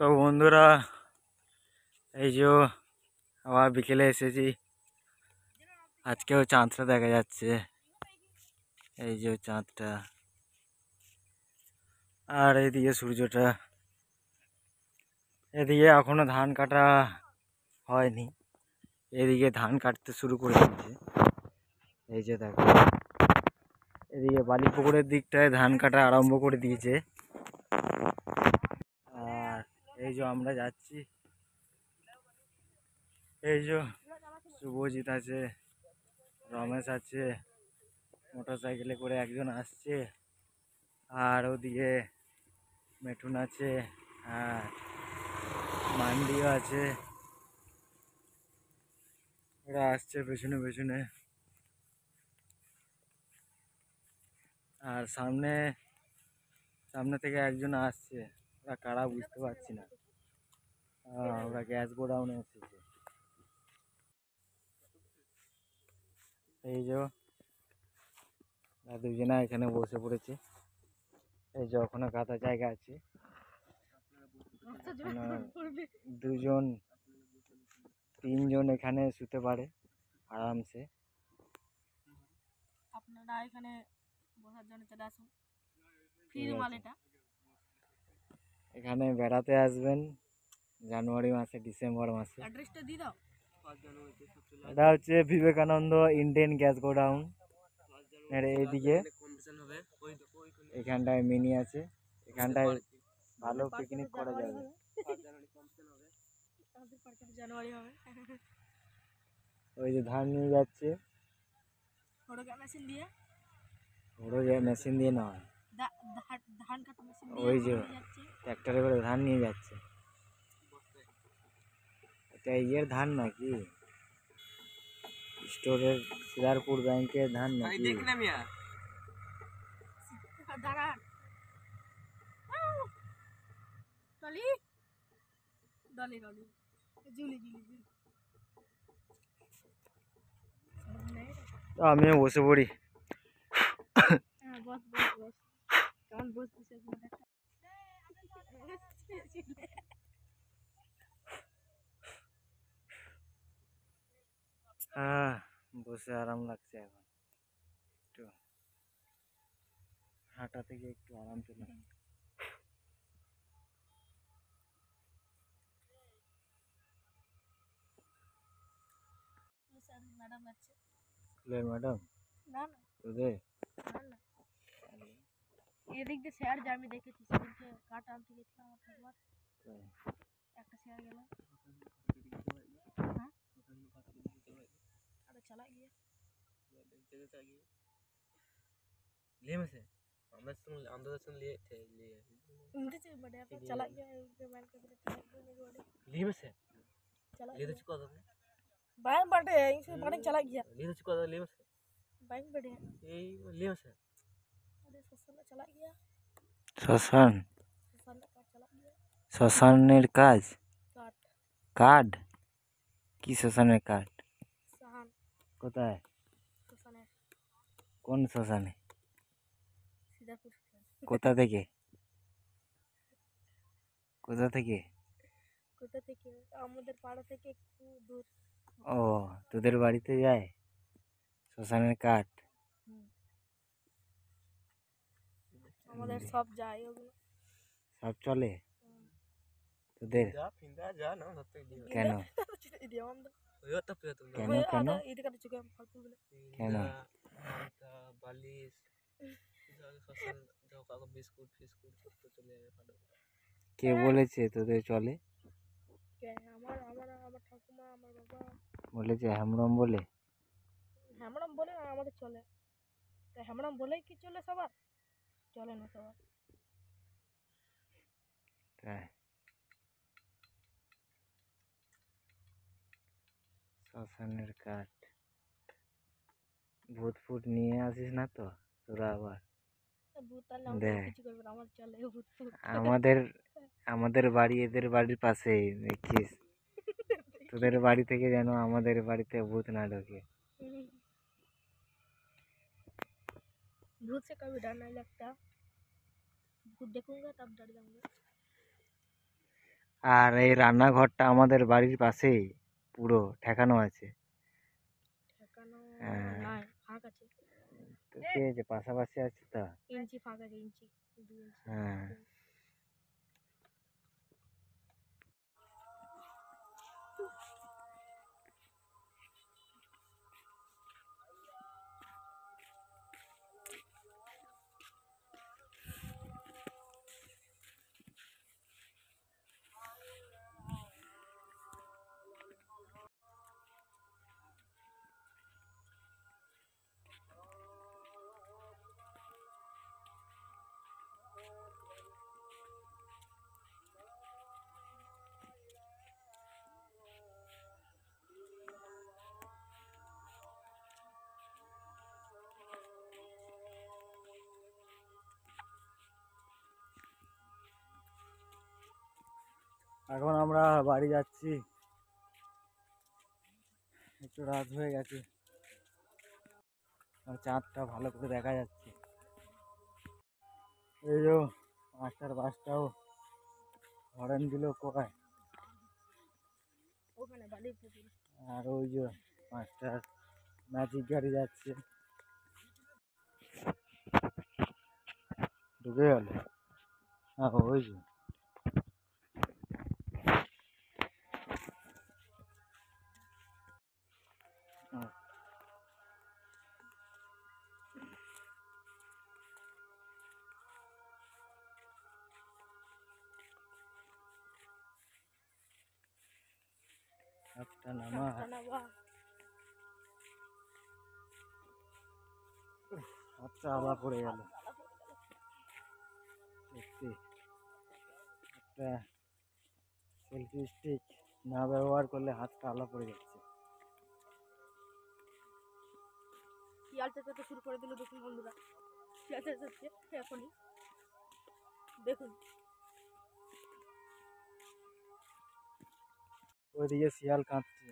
তো বন্ধুরা, এই যে আবার বিকেলে এসেছি। আজকেও চাঁদটা দেখা যাচ্ছে, এই যে চাঁদটা, আর এইদিকে সূর্যটা। এদিকে এখনো ধান কাটা হয়নি, এদিকে ধান কাটতে শুরু করে দিয়েছে। এই যে দেখো, এদিকে বালিপুকুরের দিকটায় ধান কাটা আরম্ভ করে দিয়েছে। আর এই যে আমরা যাচ্ছি, এই যে শুভজিৎ আছে, রমেশ আছে, মোটর সাইকেলে করে একজন আসছে, আর ওদিকে মেঠুন আছে, আর মান্ডিও আছে, ওরা আসছে পেছনে পেছনে। আর সামনে সামনে থেকে একজন আসছে, ওরা কারা বুঝতে পারছি না। ওরা গ্যাস গোডাউনে এসেছে। এই যে দুজনা এখানে বসে পড়েছে, এই যে ওখানে কাদা জায়গা আছে, দুজন তিনজন এখানে শুতে পারে আরামসে। আপনারা এখানে বসার জন্য চলে আসুন, ফ্রি মাল এটা। এখানে বেড়াতে আসবেন জানুয়ারি মাসে, ডিসেম্বর মাসে। অ্যাড্রেসটা দিয়ে দাও। এটা হচ্ছে বিবেকানন্দ ইন্ডিয়ান গ্যাস গোডাউন এর এইদিকে। এখানটায় মিনি আছে, এখানটায় ভালো পিকনিক করা যাবে। জানুয়ারি হবে। ওই যে ধান নিয়ে যাচ্ছে, মেশিন দিয়ে, ওরও মেশিন দিয়ে নয়, ধান কাটা মেশিন ওই যে যাচ্ছে, ট্র্যাক্টরে করে ধান নিয়ে যাচ্ছে। এটা ইয়ের ধান নাকি, স্টোরের সিরারপুর ব্যাংকের ধান নাকি? দাঁড়ান, Dolly Dolly Dolly Julie Julie Julie. তো আমিও বসে পড়ি। হ্যাঁ, বস বস বস, কেমন বস বসে হ্যাঁ, বসে আরাম লাগছে। এখন একটু হাঁটা থেকে একটু আরাম পেলাম। ম্যাডাম যাচ্ছে। স্কুলের ম্যাডাম? না না তোদের? না না, এদিক দিয়ে স্যার যে আমি দেখেছি, সেদিনকে কাঠ আনতে গেছিলাম আমার ঠাকুমার, একটা স্যার গেল। हाँ अरे चला गया लिए में से আমরা सुन अंदर सुन लिए थे, लिए उनके से बड़े आप चला गया उनके मैन के लिए चला गया मेरे वाले लिए में से चला लिए तो गया चुका था बाइक बड़े इनसे बड़े चला गया लिए तो चुका था लिए में से बाइक बड़े यही लिए में से अरे ससुर चला गया শ্মশান ससुर का चला गया শ্মশানের কাজ काट কার্ড কি শ্মশানের কার্ড सहन কোথায় ससुर কোন শ্মশানে सीधापुर কোথা থেকে কোথা থেকে কোথা থেকে আমাদের পাড়া থেকে একটু দূর ও তোদের বাড়িতে যায় শ্মশানের কাঠ আমাদের সব যায় ওগুলো সব চলে তোদের কেন কেন কেন কেন কে বলেছে তোদের চলে আমার আমার আমার ঠাকুমা আমার বাবা বলেছে হেমরম বলে হেমরম বলে না আমাদের চলে হেমরম বলেই কি চলে সবার চলে না সবার তাই শ্মশানের কাঠ ভূত ফুট নিয়ে আসিস না তো তোরা আবার দেখ আমাদের আমাদের বাড়ি এদের বাড়ির পাশেই দেখিস তোদের বাড়ি থেকে যেন আমাদের বাড়িতে ভূত না ঢোকে भूत से कभी डर नहीं लगता भूत देखूंगा तब डर जाऊंगा আর এই রান্নাঘরটা আমাদের বাড়ির পাশেই পুরো ঠেকানো আছে। ঠেকানো হ্যাঁ। নাই, ফাঁক আছে। তো কি হয়েছে, পাশাপাশি আছে তো। ইঞ্চি ফাঁক আছে, ইঞ্চি 2 ইঞ্চি। হ্যাঁ। এখন আমরা বাড়ি যাচ্ছি, একটু রাত হয়ে গেছে, আর চাঁদটা ভালো করে দেখা যাচ্ছে। এই যে মাস্টার বাসটাও হরেন দিল কোথায়, ওখানে বালির পুকুর। আর ওই যে মাস্টার ম্যাজিক গাড়ি যাচ্ছে, ঢুকে গেল। হ্যাঁ ওই যে একটা নামা। আচ্ছা আবার পড়ে গেল। সত্যি একটা সেলফি স্টিক না ব্যবহার করলে হাতটা আলা পড়ে যাচ্ছে। শিয়াল চেঁচাতে শুরু করে দিল, দেখুন বন্ধুরা, শিয়াল চেঁচাচ্ছে এখনই, দেখুন। ওইদিকে শিয়াল কাঁদছে,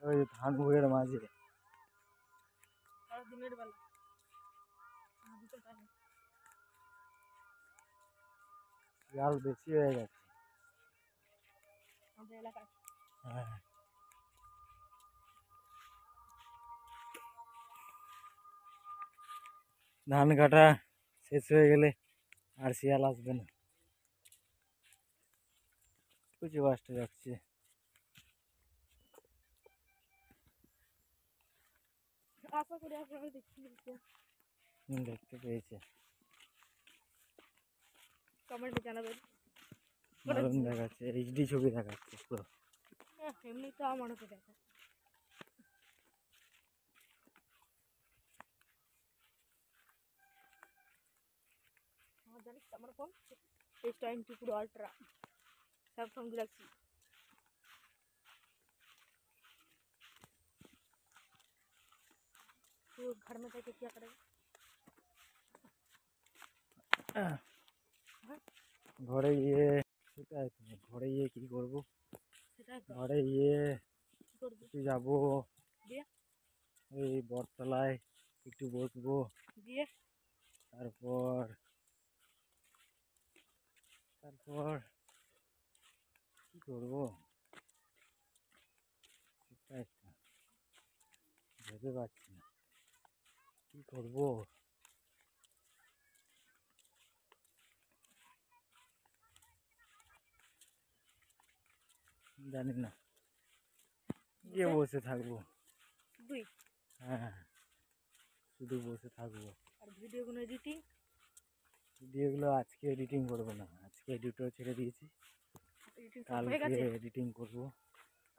ওই ধান ভুঁয়ের মাঝে। দিনের বেলা বিকেল টাইমে শিয়াল বেশি হয়ে গেছে আমাদের এলাকায়। হ্যাঁ। ধান কাটা শেষ হয়ে গেলে আর শিয়াল আসবে না। কুচি বাসটা যাচ্ছে, আশা করি আপনারা দেখতে দেখতে পেয়েছে। কমেন্টে জানাবেন। দারুণ দেখাচ্ছে, এইচডি ছবি দেখাচ্ছে পুরো। এমনি তো আমারও তো দেখা। আমার জানিস আমার phone S20 Pro Ultra Samsung Galaxy। तो घर में जाके क्या करेगा? ঘরে গিয়ে সেটাই তো, ঘরে গিয়ে কি করবো, সেটাই তো, ঘরে গিয়ে কি করবি? একটু যাবো দিয়ে এই বটতলায় একটু বসবো, দিয়ে তারপর তারপর কি করবো সেটাই তো ভেবে পাচ্ছি না কি করবো। জানি না, গিয়ে বসে থাকবো। দুই হ্যাঁ শুধু বসে থাকবো। আর ভিডিওগুলো এডিটিং, ভিডিওগুলো আজকে এডিটিং করবো না, আজকে এডিটও ছেড়ে দিয়েছি, এডিটিং সব হয়ে কালকে গেছে। এডিটিং করবো।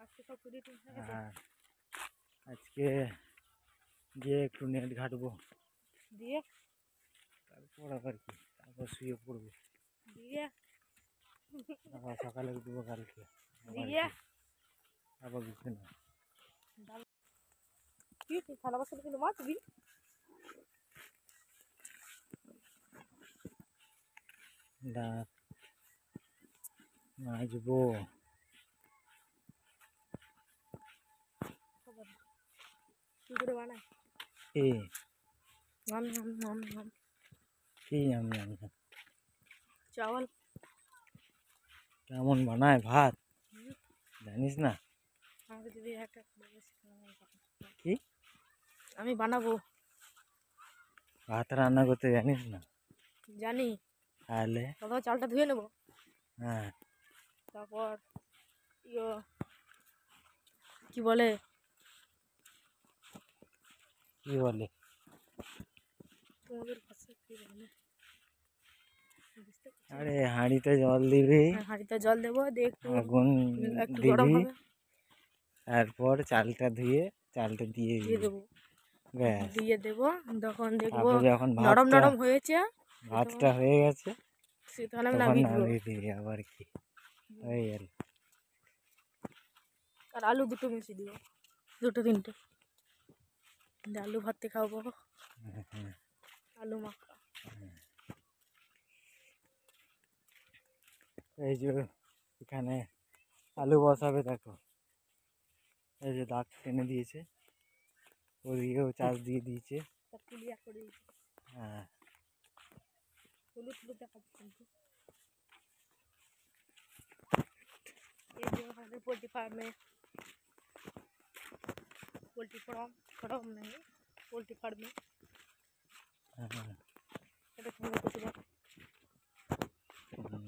আজকে সব এডিটিং হয়ে গেছে। আর আজকে গিয়ে একটু নেট ঘাটবো, দিয়ে তারপর আবার কি, তারপর শুয়ে পড়বো, দিয়ে আবার সকালে উঠবো কালকে, আবার দিয়ে কি, আবার বিছানা। কি তুই থালা বাসন গুলো মাজবি? দাঁত মাজবো। কি করে বানায়? কি নাম নাম নাম নাম কি নাম জানি না। চাवल কেমন বানায় ভাত জানিস না? আমাকে যদি একটা কি আমি বানাবো। ভাত রান্না করতে জানিস না? জানি। তাহলে প্রথমে চালটা ধুয়ে নেবো, হ্যাঁ তারপর ইয়ে কি বলে কি বলে তোমাদের কাছে কি বলে বুঝতে পারছি না। আরে হাঁড়িতে জল দিবি, হ্যাঁ, হাঁড়িতে জল দেবো দিয়ে একটু আগুন একটু গরম দিবি, হবে, তারপর চালটা ধুয়ে চালটা দিয়ে দিয়ে দিবি, দেবো। ব্যাস। দিয়ে দেবো, তখন দেখবো তারপর যখন নরম নরম হয়েছে, ভাতটা হয়ে গেছে তখন আমি তখন নামিয়ে দেবো। নামিয়ে দিবি, আবার কি হয়ে গেল। আর আলু দুটো মিশিয়ে দিবো, দুটো তিনটে, দিয়ে আলু ভাতে খাবো, হ্যাঁ, হ্যাঁ। আলু মাখা। এই যে এখানে আলু বসাবে, দেখো এই যে দাগ টেনে দিয়েছে, ওদিকেও চাষ দিয়ে দিয়েছে। সব ক্লিয়ার করে দিয়েছি, হ্যাঁ হলুদ হলুদ দেখাচ্ছে কিন্তু। এই যে আমাদের পোলট্রি ফার্মে ফার্ম নেই, পোলট্রি ফার্মে হ্যাঁ, এটা তোমাদের কাছে দেখো। হুম।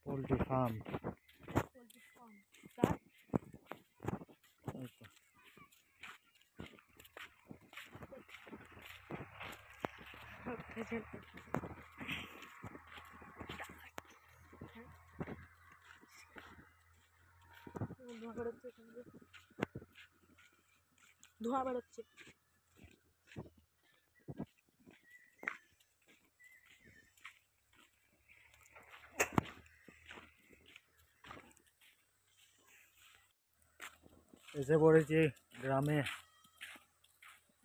পোলট্রি ফার্ম পোলট্রি ফার্ম কার এই তো। ধোঁয়া বেরোচ্ছে, ধোঁয়া বেরোচ্ছে। এসে পড়েছি গ্রামে,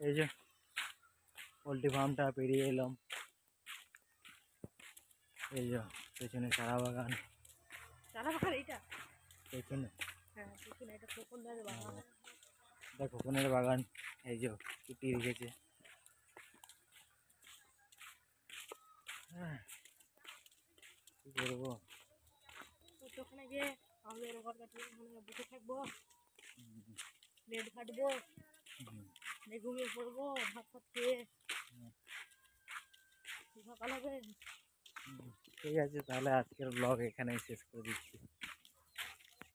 এই যে পোলট্রি ফার্মটা পেরিয়ে এলাম, এই যে পেছনে চারা বাগান, চারা বাগান এইটা, পেছনে হ্যাঁ পেছনে এটা কোকোনাটের বাগান। দেখো কোনের বাগান, এই যে কুটি রেখেছে। হ্যাঁ, কি করবো, ওখানে গিয়ে আমাদের ঘর কাটিয়ে ওখানে বসে থাকবো, নেট কাটবো, ঘুমিয়ে পড়বো ভাত ফাত খেয়ে, সকাল হবে। ঠিক আছে, তাহলে আজকের ব্লগ এখানেই শেষ করে দিচ্ছি।